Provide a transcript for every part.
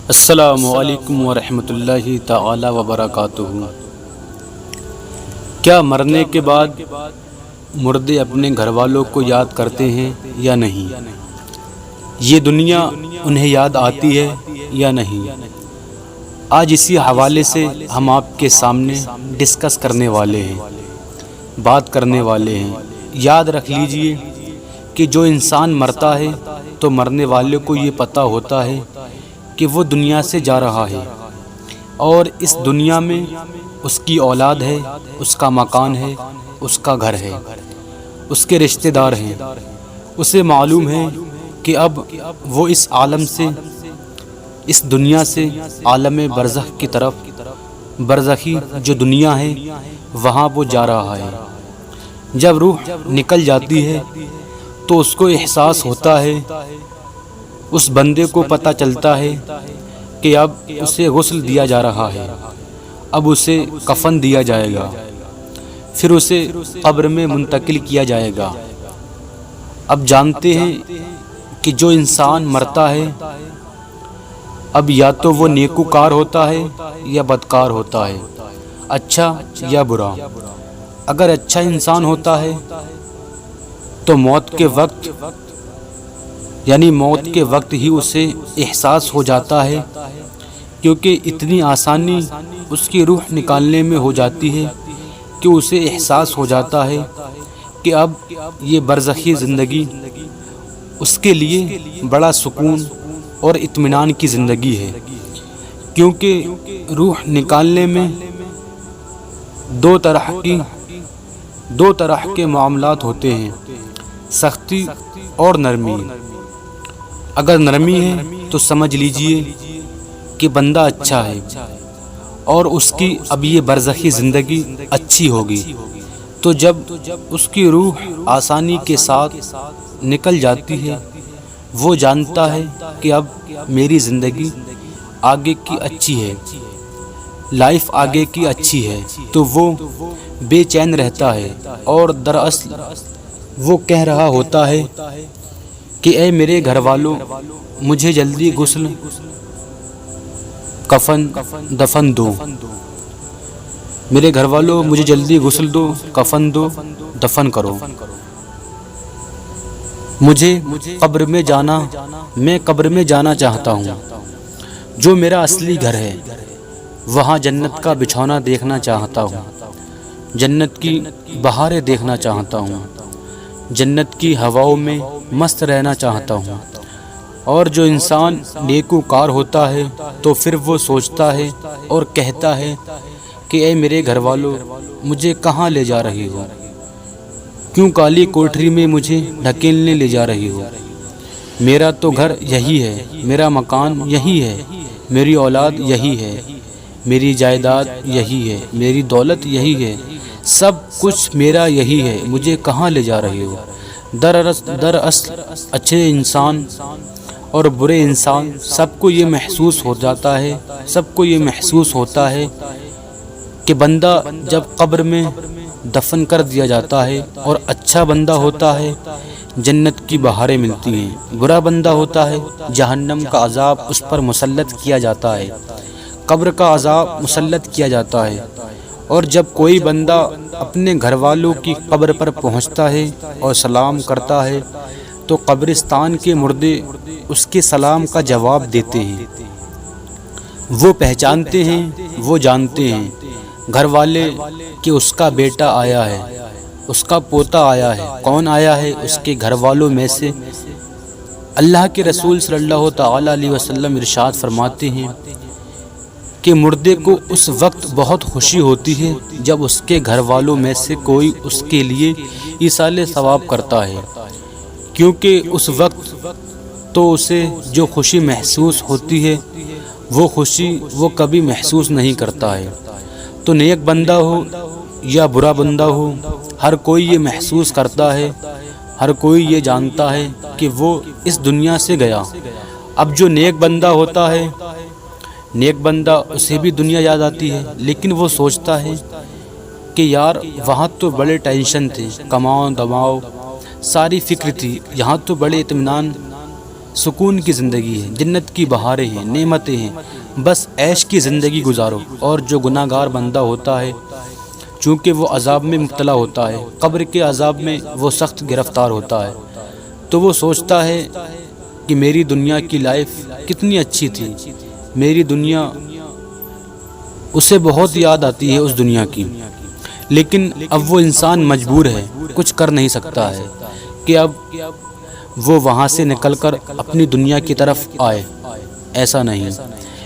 السلام علیکم ورحمۃ اللہ تعالی وبرکاتہ۔ کیا مرنے کے بعد مردے اپنے گھر والوں کو یاد کرتے ہیں یا نہیں؟ یہ دنیا انہیں یاد آتی ہے یا نہیں؟ آج اسی حوالے سے ہم آپ کے سامنے ڈسکس کرنے والے ہیں، بات کرنے والے ہیں۔ یاد رکھ لیجئے کہ جو انسان مرتا ہے تو مرنے والے کو یہ پتہ ہوتا ہے کہ وہ دنیا سے جا رہا ہے، اور اس دنیا میں اس کی اولاد ہے، اس کا مکان ہے، اس کا گھر ہے، اس کے رشتہ دار ہیں۔ اسے معلوم ہے کہ اب وہ اس عالم سے، اس دنیا سے عالم برزخ کی طرف، برزخی جو دنیا ہے وہاں وہ جا رہا ہے۔ جب روح نکل جاتی ہے تو اس کو احساس ہوتا ہے، اس بندے کو پتہ چلتا ہے کہ اب اسے غسل دیا جا رہا ہے، اب اسے کفن دیا جائے گا، پھر اسے قبر میں منتقل کیا جائے گا۔ اب جانتے ہیں کہ جو انسان مرتا ہے اب یا تو وہ نیکوکار ہوتا ہے یا بدکار ہوتا ہے، اچھا یا برا۔ اگر اچھا انسان ہوتا ہے تو موت کے وقت، یعنی موت کے وقت ہی اسے احساس ہو جاتا ہے، کیونکہ اتنی آسانی اس کی روح نکالنے میں ہو جاتی ہے کہ اسے احساس ہو جاتا ہے کہ اب یہ برزخی زندگی اس کے لیے بڑا سکون اور اطمینان کی زندگی ہے۔ کیونکہ روح نکالنے میں دو طرح کے معاملات ہوتے ہیں، سختی اور نرمی۔ اگر نرمی ہے تو سمجھ لیجئے کہ بندہ اچھا ہے اور اس کی اب یہ برزخی زندگی اچھی ہوگی، تو جب اس کی روح آسانی کے ساتھ نکل جاتی ہے وہ جانتا ہے کہ اب میری زندگی آگے کی اچھی ہے، لائف آگے کی اچھی ہے، تو وہ بے چین رہتا ہے، اور دراصل وہ کہہ رہا ہوتا ہے کہ اے میرے گھر والوں، مجھے جلدی غسل، کفن، دفن دو۔ میرے گھر والوں، مجھے جلدی غسل دو، کفن دو، دفن کرو۔ مجھے قبر میں جانا، میں قبر میں جانا چاہتا ہوں، جو میرا اصلی گھر ہے، وہاں جنت کا بچھونا دیکھنا چاہتا ہوں، جنت کی بہاریں دیکھنا چاہتا ہوں، جنت کی ہواؤں میں مست رہنا چاہتا ہوں۔ اور جو انسان نیکوکار ہوتا ہے تو پھر وہ سوچتا ہے اور کہتا ہے کہ اے میرے گھر والوں، مجھے کہاں لے جا رہی ہو؟ کیوں کالی کوٹری میں مجھے ڈھکیلنے لے جا رہی ہو؟ میرا تو گھر یہی ہے، میرا مکان یہی ہے، میری اولاد یہی ہے، میری جائیداد یہی ہے، میری دولت یہی ہے، سب کچھ میرا یہی ہے، مجھے کہاں لے جا رہی ہو؟ دراصل اچھے انسان اور برے انسان سب کو یہ محسوس ہو جاتا ہے، سب کو یہ محسوس ہوتا ہے کہ بندہ جب قبر میں دفن کر دیا جاتا ہے اور اچھا بندہ ہوتا ہے جنت کی بہاریں ملتی ہیں، برا بندہ ہوتا ہے جہنم کا عذاب اس پر مسلط کیا جاتا ہے، قبر کا عذاب مسلط کیا جاتا ہے۔ اور جب کوئی بندہ اپنے گھر والوں کی قبر پر پہنچتا ہے اور سلام کرتا ہے تو قبرستان کے مردے اس کے سلام کا جواب دیتے ہیں، وہ پہچانتے ہیں، وہ جانتے ہیں گھر والے کہ اس کا بیٹا آیا ہے، اس کا پوتا آیا ہے۔ کون آیا ہے؟ اس کے گھر والوں میں سے اللہ کے رسول صلی اللہ تعالی علیہ وسلم ارشاد فرماتے ہیں کہ مردے کو اس وقت بہت خوشی ہوتی ہے جب اس کے گھر والوں میں سے کوئی اس کے لیے ایصال ثواب کرتا ہے، کیونکہ اس وقت تو اسے جو خوشی محسوس ہوتی ہے وہ خوشی وہ کبھی محسوس نہیں کرتا ہے۔ تو نیک بندہ ہو یا برا بندہ ہو، ہر کوئی یہ محسوس کرتا ہے، ہر کوئی یہ جانتا ہے کہ وہ اس دنیا سے گیا۔ اب جو نیک بندہ ہوتا ہے، نیک بندہ اسے بھی دنیا یاد آتی ہے، لیکن وہ سوچتا ہے کہ یار وہاں تو بڑے ٹینشن تھے، کماؤ دماؤ ساری فکر تھی، یہاں تو بڑے اطمینان سکون کی زندگی ہے، جنت کی بہاریں ہیں، نعمتیں ہیں، بس عیش کی زندگی گزارو۔ اور جو گناہ گار بندہ ہوتا ہے چونکہ وہ عذاب میں مبتلا ہوتا ہے، قبر کے عذاب میں وہ سخت گرفتار ہوتا ہے، تو وہ سوچتا ہے کہ میری دنیا کی لائف کتنی اچھی تھی، میری دنیا، اسے بہت یاد آتی ہے اس دنیا کی۔ لیکن اب وہ انسان مجبور ہے، کچھ کر نہیں سکتا ہے کہ اب وہ وہاں سے نکل کر اپنی دنیا کی طرف آئے۔ ایسا نہیں،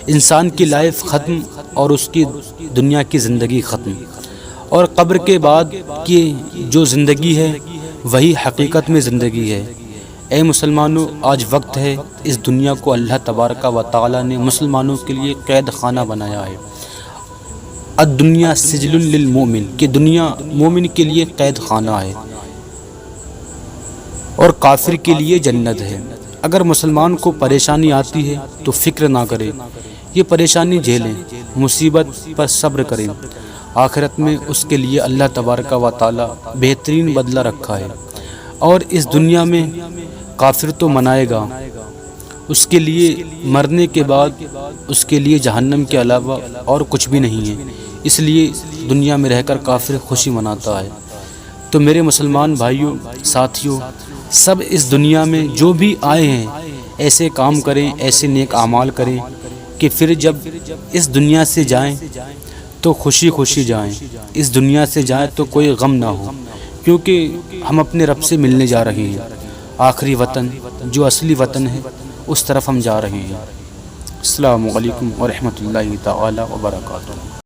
انسان کی لائف ختم اور اس کی دنیا کی زندگی ختم، اور قبر کے بعد کی جو زندگی ہے وہی حقیقت میں زندگی ہے۔ اے مسلمانوں، آج وقت ہے، اس دنیا کو اللہ تبارک و تعالی نے مسلمانوں کے لیے قید خانہ بنایا ہے۔ الدنیا سجل للمؤمن، کہ دنیا مومن کے لیے قید خانہ ہے اور کافر کے لیے جنت ہے۔ اگر مسلمان کو پریشانی آتی ہے تو فکر نہ کرے، یہ پریشانی جھیلیں، مصیبت پر صبر کریں، آخرت میں اس کے لیے اللہ تبارک و تعالی بہترین بدلہ رکھا ہے۔ اور اس دنیا میں کافر تو منائے گا، اس کے لیے مرنے کے بعد اس کے لیے جہنم کے علاوہ اور کچھ بھی نہیں ہے، اس لیے دنیا میں رہ کر کافر خوشی مناتا ہے۔ تو میرے مسلمان بھائیوں، ساتھیوں، سب اس دنیا میں جو بھی آئے ہیں ایسے کام کریں، ایسے نیک اعمال کریں کہ پھر جب اس دنیا سے جائیں تو خوشی خوشی جائیں، اس دنیا سے جائیں تو کوئی غم نہ ہو، کیونکہ ہم اپنے رب سے ملنے جا رہے ہیں۔ آخری وطن جو اصلی وطن ہے اس طرف ہم جا رہے ہیں۔ السلام علیکم ورحمۃ اللہ تعالی وبرکاتہ۔